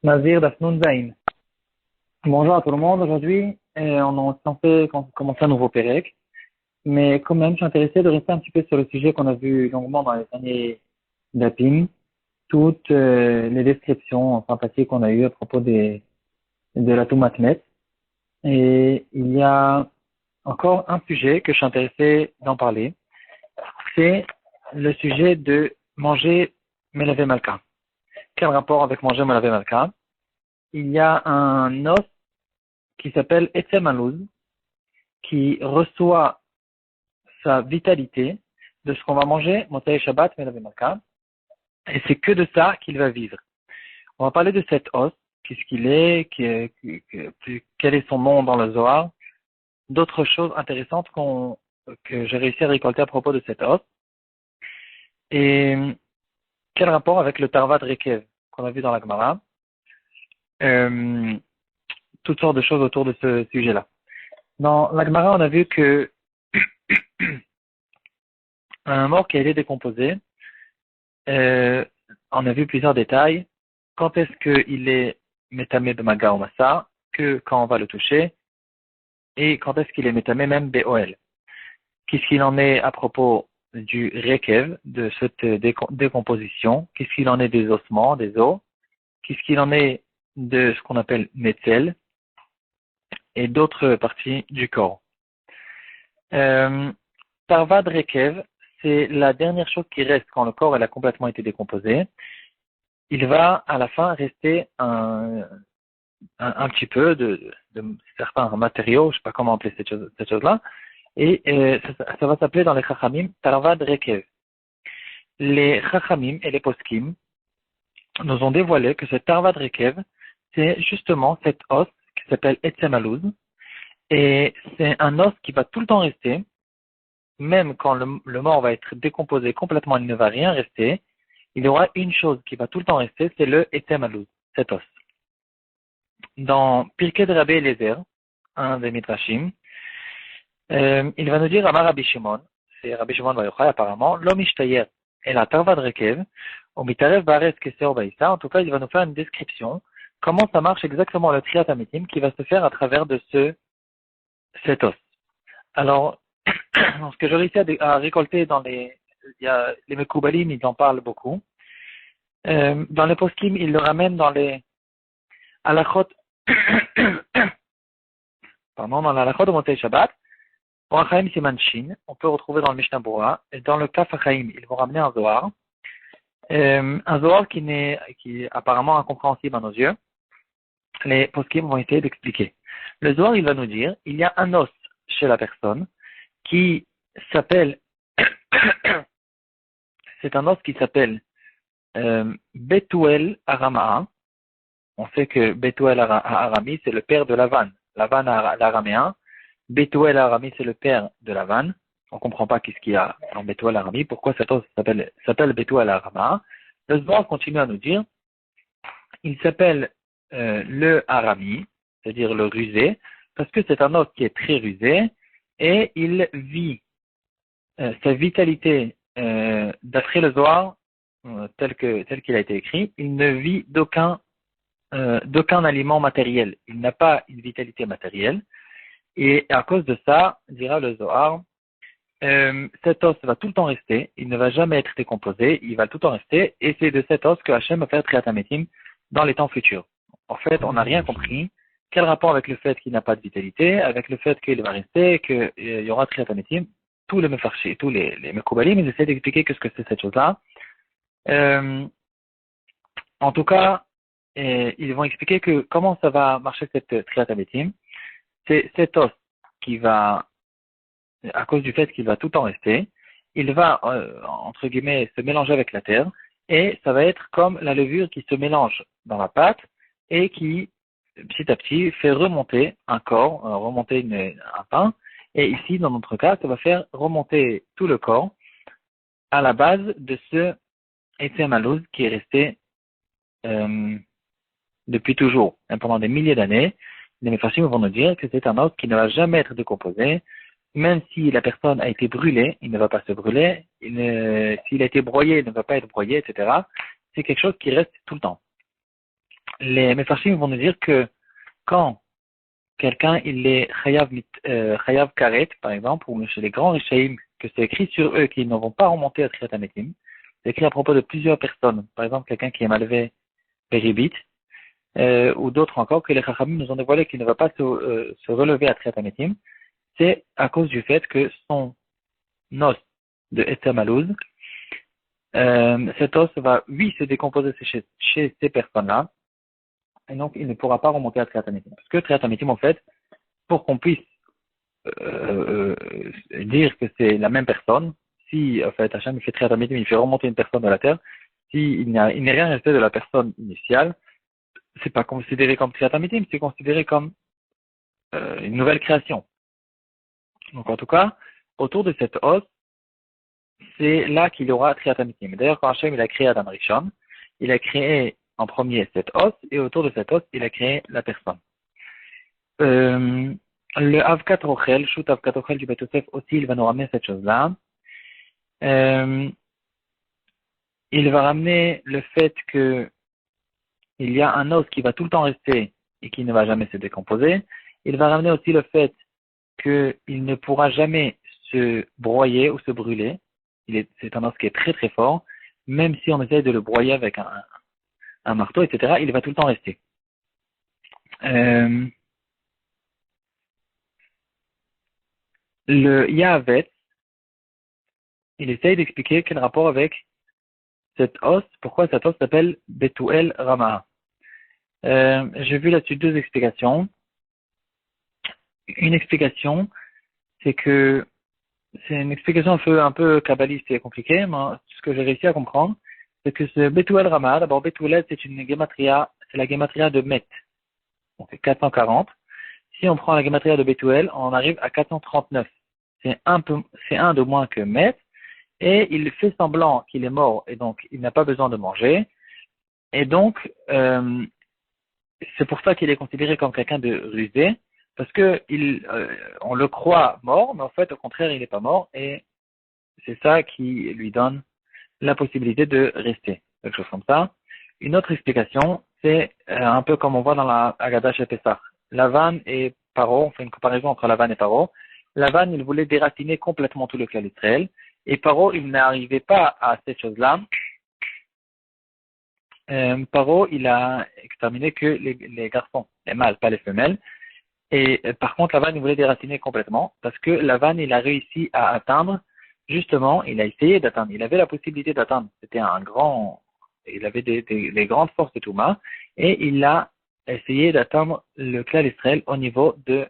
Nazir d'Afnoun Zain. Bonjour à tout le monde. Aujourd'hui, on est censé commencer un nouveau Pérec. Mais quand même, je suis intéressé de rester un petit peu sur le sujet qu'on a vu longuement dans les derniers DAPIM. Toutes les descriptions sympathiques qu'on a eues à propos de la Toumatmet. Et il y a encore un sujet que je suis intéressé d'en parler. C'est le sujet de manger Melavé Malka. Quel rapport avec manger Melavé Malka? Il y a un os qui s'appelle Etzem Alouz, qui reçoit sa vitalité de ce qu'on va manger, Motsei Shabbat, Melavé Malka, et c'est que de ça qu'il va vivre. On va parler de cet os, qu'est-ce qu'il est, quel est son nom dans le Zohar, d'autres choses intéressantes que j'ai réussi à récolter à propos de cet os, et quel rapport avec le Tarvad Rekev qu'on a vu dans la Gemara, toutes sortes de choses autour de ce sujet-là. Dans la Gemara, on a vu que un mort qui a été décomposé, on a vu plusieurs détails. Quand est-ce qu'il est métamé b'maga ou massa, que quand on va le toucher, et quand est-ce qu'il est métamé même BOL. Qu'est-ce qu'il en est à propos du rekev, de cette décomposition? Qu'est-ce qu'il en est des ossements, des os? Qu'est-ce qu'il en est de ce qu'on appelle netzel et d'autres parties du corps? Tarvad rekev, c'est la dernière chose qui reste quand le corps a complètement été décomposé. Il va à la fin rester un petit peu de certains matériaux, je ne sais pas comment appeler cette chose-là, et ça va s'appeler dans les Chachamim Tarvad Rekev. Les Chachamim et les Poskim nous ont dévoilé que ce Tarvad Rekev, c'est justement cet os qui s'appelle Etzem Alouz, et c'est un os qui va tout le temps rester, même quand le mort va être décomposé complètement, il ne va rien rester. Il y aura une chose qui va tout le temps rester, c'est le Etzem Alouz, cet os. Dans Pirkei de Rabbi Eliezer, un des Midrashim, il va nous dire Amar Rabbi Shimon, c'est Rabbi Shimon Bar Yochai apparemment, Lo mishtayer el tarvad rekev, ou mitarev bares keser baïsa. En tout cas, il va nous faire une description, comment ça marche exactement le triat amitim qui va se faire à travers de cet os. Alors, ce que j'ai réussi à récolter dans les Mekoubalim, ils en parlent beaucoup. Dans les poskim, ils le ramènent dans les halachot, dans la halachot de Motsei Shabbat. Pour Achaim Siman Shin, on peut retrouver dans le Mishnah Bora, et dans le Kaf Achaim, ils vont ramener un Zohar. Un Zohar qui est apparemment incompréhensible à nos yeux. Les poskim vont essayer d'expliquer. Le Zohar, il va nous dire, il y a un os chez la personne qui s'appelle, c'est un os qui s'appelle Betuel Aramaa. On sait que Betuel Arami, c'est le père de Lavan. Lavan l'araméen. Betuel Arami, c'est le père de Lavan. On ne comprend pas qu'est-ce qu'il y a en Betuel Arami. Pourquoi cet os s'appelle Betuel Arama? Le Zohar continue à nous dire, il s'appelle le Arami, c'est-à-dire le rusé, parce que c'est un os qui est très rusé et il vit sa vitalité d'après le Zohar tel qu'il a été écrit. Il ne vit d'aucun aliment matériel. Il n'a pas une vitalité matérielle. Et à cause de ça, dira le Zohar, cet os va tout le temps rester, il ne va jamais être décomposé, il va tout le temps rester, et c'est de cet os que Hachem va faire Triat Hametim dans les temps futurs. En fait, on n'a rien compris. Quel rapport avec le fait qu'il n'a pas de vitalité, avec le fait qu'il va rester, qu'il y aura Triat Hametim? Tous les mefarchis, tous les mekoubalim, ils essaient d'expliquer ce que c'est cette chose-là. En tout cas, ils vont expliquer que comment ça va marcher cette Triat Hametim. C'est cet os qui va, à cause du fait qu'il va tout le temps rester, il va, entre guillemets, se mélanger avec la terre, et ça va être comme la levure qui se mélange dans la pâte, et qui, petit à petit, fait remonter un corps, remonter un pain, et ici, dans notre cas, ça va faire remonter tout le corps à la base de ce Etzem Alouz qui est resté depuis toujours, et pendant des milliers d'années. Les Mefarshim vont nous dire que c'est un os qui ne va jamais être décomposé, même si la personne a été brûlée, il ne va pas se brûler, s'il a été broyé, il ne va pas être broyé, etc. C'est quelque chose qui reste tout le temps. les Mefarshim vont nous dire que quand quelqu'un il est chayav karet, par exemple, ou chez les grands rishaïm, que c'est écrit sur eux qu'ils ne vont pas remonter à Triat Hametim, c'est écrit à propos de plusieurs personnes. Par exemple, quelqu'un qui est malvé péribit, ou d'autres encore que les Chachamim nous ont dévoilé qu'il ne va pas se relever à Triat Hametim, c'est à cause du fait que son os de Esther Malouz, cet os va, oui, se décomposer chez ces personnes-là, et donc il ne pourra pas remonter à Triat Hametim. Parce que Triat Hametim, en fait, pour qu'on puisse dire que c'est la même personne, si en fait Hachem fait Triat Hametim, il fait remonter une personne de la terre, il n'est rien resté de la personne initiale, c'est pas considéré comme Triat Hametim, c'est considéré comme une nouvelle création. Donc en tout cas, autour de cet os, c'est là qu'il y aura Triat Hametim. D'ailleurs, quand Hachem il a créé Adam Rishon, il a créé en premier cet os, et autour de cet os, il a créé la personne. Le Avkat Rochel, Shoot Avkat Rochel du Beit Yosef aussi, il va nous ramener cette chose-là. Il va ramener le fait que il y a un os qui va tout le temps rester et qui ne va jamais se décomposer. Il va ramener aussi le fait qu'il ne pourra jamais se broyer ou se brûler. C'est un os qui est très très fort. Même si on essaie de le broyer avec un marteau, etc., il va tout le temps rester. Le Yahavet, il essaye d'expliquer quel rapport avec cet os, pourquoi cet os s'appelle Betuel Rama. J'ai vu là-dessus deux explications. Une explication, c'est que c'est une explication un peu kabbaliste et compliquée, mais ce que j'ai réussi à comprendre, c'est que ce Betuel Rama, d'abord Betuel, c'est une gematria, c'est la gematria de Met. Donc c'est 440. Si on prend la gematria de Betuel, on arrive à 439. C'est un de moins que Met, et il fait semblant qu'il est mort, et donc il n'a pas besoin de manger. Et donc, c'est pour ça qu'il est considéré comme quelqu'un de rusé, parce que on le croit mort, mais en fait, au contraire, il n'est pas mort, et c'est ça qui lui donne la possibilité de rester, quelque chose comme ça. Une autre explication, c'est un peu comme on voit dans la Haggadah chez Pessah. Lavan et Paro, on fait une comparaison entre Lavan et Paro. Lavan, il voulait déraciner complètement tout le clan d'Israël, et Paro, il n'arrivait pas à cette chose-là. Paro, il a exterminé que les garçons, les mâles, pas les femelles. Et par contre, Lavan, il voulait déraciner complètement, parce que Lavan, il a réussi à atteindre, justement, il a essayé d'atteindre, il avait la possibilité d'atteindre. C'était il avait des grandes forces de Touma, et il a essayé d'atteindre le clan d'Israël au niveau de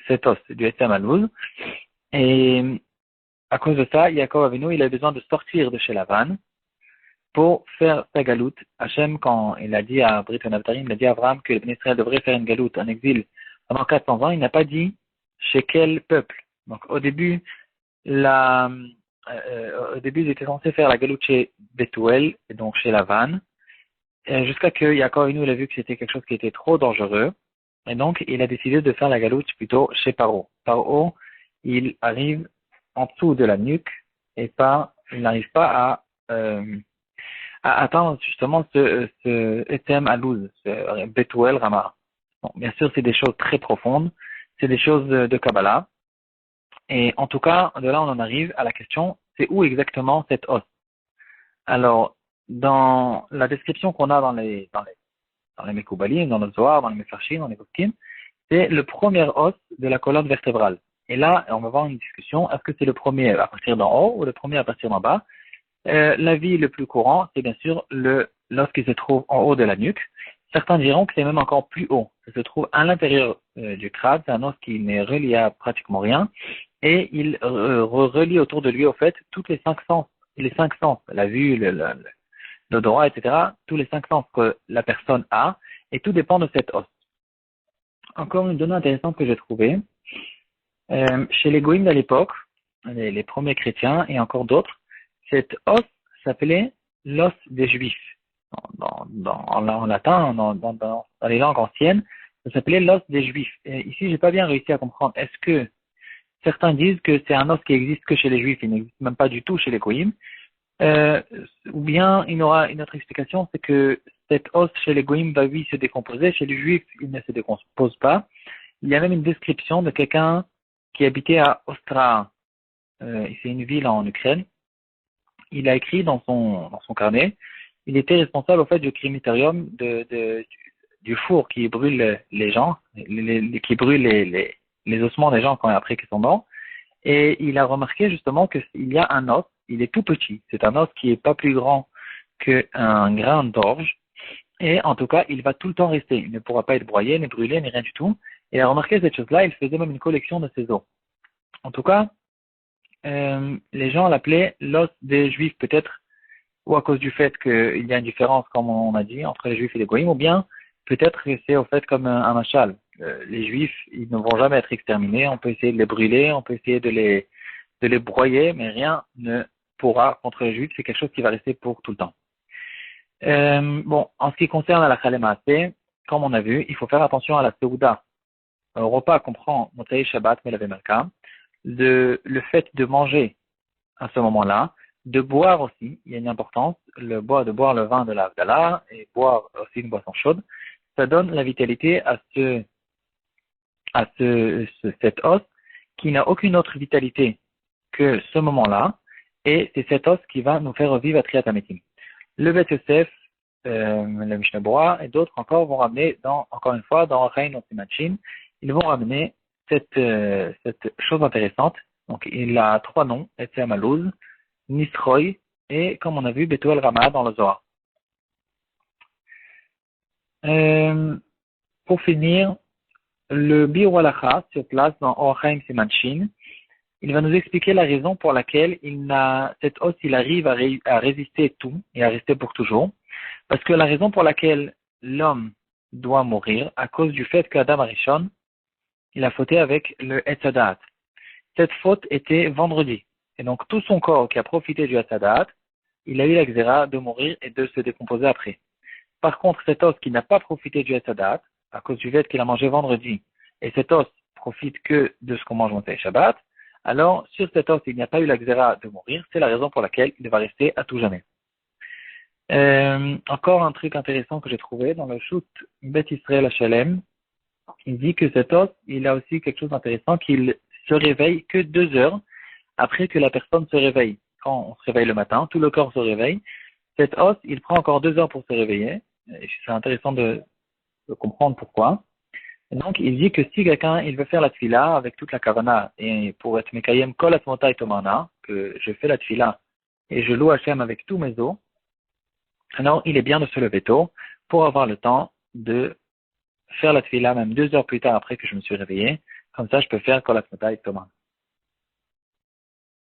cet os, du Estam Alouz. Et à cause de ça, Yaakov Avinu, il a besoin de sortir de chez Lavan, pour faire sa galoute. Hachem, quand il a dit à Brit Navtarim, il a dit à Abraham que les Israël devrait faire une galoute en exil pendant 400 ans, il n'a pas dit chez quel peuple. Donc au début, ils étaient censés faire la galoute chez Bethuel, et donc chez Lavan, jusqu'à que Yaakov Avinu il a vu que c'était quelque chose qui était trop dangereux, et donc il a décidé de faire la galoute plutôt chez Paro. Paro, il arrive en dessous de la nuque, et il n'arrive pas à atteindre justement ce Etem Alouz, ce Betuel Rama. Bon, bien sûr, c'est des choses très profondes, c'est des choses de Kabbalah. Et en tout cas, de là, on en arrive à la question, c'est où exactement cet os? Alors, dans la description qu'on a dans les Mekoubalim, dans le Zohar, dans les Mefarshim, dans les Poskim, c'est le premier os de la colonne vertébrale. Et là, on va voir une discussion, est-ce que c'est le premier à partir d'en haut ou le premier à partir d'en bas? L'avis le plus courant, c'est bien sûr l'os qui se trouve en haut de la nuque. Certains diront que c'est même encore plus haut. Ça se trouve à l'intérieur du crâne. C'est un os qui n'est relié à pratiquement rien. Et il relie autour de lui, au fait, toutes les cinq sens, la vue, l'odorat, etc., tous les cinq sens que la personne a, et tout dépend de cet os. Encore une donnée intéressante que j'ai trouvée. Chez les Goïms de l'époque, les premiers chrétiens et encore d'autres, cet os s'appelait l'os des Juifs. En latin, dans les langues anciennes, ça s'appelait l'os des Juifs. Et ici, j'ai pas bien réussi à comprendre. Est-ce que certains disent que c'est un os qui existe que chez les Juifs, il n'existe même pas du tout chez les Goïms, Euh, ou bien il y aura une autre explication, c'est que cet os chez les goïms va oui se décomposer, chez les juifs il ne se décompose pas. Il y a même une description de quelqu'un qui habitait à Ostra, c'est une ville en Ukraine. Il a écrit dans son carnet, il était responsable au fait du crématorium du four qui brûle les gens, qui brûle les ossements des gens quand après qu'ils sont morts. Et il a remarqué justement qu'il y a un os, il est tout petit. C'est un os qui est pas plus grand qu'un grain d'orge. Et en tout cas, il va tout le temps rester. Il ne pourra pas être broyé, ni brûlé, ni rien du tout. Et il a remarqué cette chose-là, il faisait même une collection de ces os. En tout cas, les gens l'appelaient l'os des juifs peut-être, ou à cause du fait qu'il y a une différence, comme on a dit, entre les juifs et les goïms, ou bien peut-être que c'est au fait comme un machal. Les juifs, ils ne vont jamais être exterminés, on peut essayer de les brûler, on peut essayer de les broyer, mais rien ne pourra contre les juifs, c'est quelque chose qui va rester pour tout le temps. Bon, en ce qui concerne la Khalemaase, comme on a vu, il faut faire attention à la Seuda. Au repas comprend Motsei Shabbat, Melavé Malka, le fait de manger à ce moment-là, de boire aussi, il y a une importance, de boire le vin de l'Avdallah et boire aussi une boisson chaude, ça donne la vitalité cet os qui n'a aucune autre vitalité que ce moment-là, et c'est cet os qui va nous faire revivre à Triatametim. Le Bet Yosef, le Mishnah Berurah et d'autres encore vont ramener, encore une fois, dans Rein Osimachin, ils vont ramener cette chose intéressante. Donc, il a trois noms, Etzem Alouz, Nisroy, et comme on a vu, Betuel Rama dans le Zohar. Pour finir, le Bir Walacha sur place dans Orchaim Simanchin, il va nous expliquer la raison pour laquelle cet os il arrive à résister tout et à rester pour toujours. Parce que la raison pour laquelle l'homme doit mourir, à cause du fait qu'Adam Arishon, il a fauté avec le Etzadat. Cette faute était vendredi. Et donc tout son corps qui a profité du Etzadat, il a eu la xéra de mourir et de se décomposer après. Par contre, cet os qui n'a pas profité du Etzadat, à cause du fait qu'il a mangé vendredi, et cet os profite que de ce qu'on mange Motsei Shabbat, alors sur cet os, il n'y a pas eu la xéra de mourir, c'est la raison pour laquelle il va rester à tout jamais. Encore un truc intéressant que j'ai trouvé dans le shoot Bet Israël Shalem, il dit que cet os, il a aussi quelque chose d'intéressant, qu'il se réveille que 2 heures après que la personne se réveille. Quand on se réveille le matin, tout le corps se réveille. Cet os, il prend encore 2 heures pour se réveiller. Et c'est intéressant de comprendre pourquoi. Et donc, il dit que si quelqu'un, il veut faire la tfila avec toute la kavana, et pour être mekayem kol atmota et tomana, que je fais la tfila, et je loue Hachem avec tous mes os, alors il est bien de se lever tôt, pour avoir le temps de faire la tfila même 2 heures plus tard après que je me suis réveillé. Comme ça, je peux faire kol atmota et tomana.